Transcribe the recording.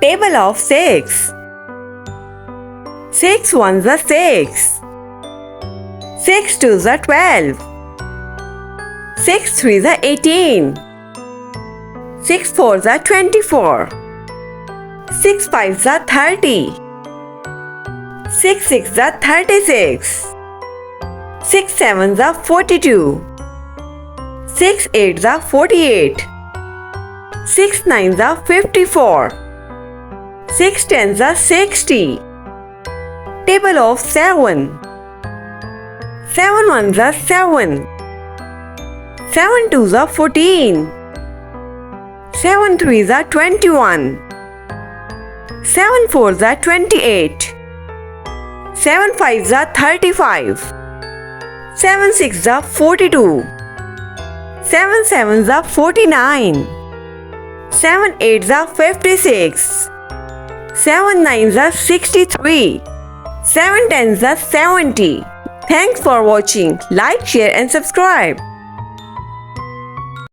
Table of 6. 6 ones are 6. 6 twos are 12. 6 threes are 18. 6 fours are 24. 6 fives are 30. 6 sixes are 36. 6 sevens are 42. 6 eights are 48. 6 nines are 54. 6 tens are 60. Table of 7. 7 ones are 7. 7 twos are 14. 7 threes are 21. 7 fours are 28. 7 fives are 35. 7 sixes are 42. 7 sevens are 49. 7 eights are 56. 7 nines are 63. 7 tens are 70. Thanks for watching. Like, share and subscribe.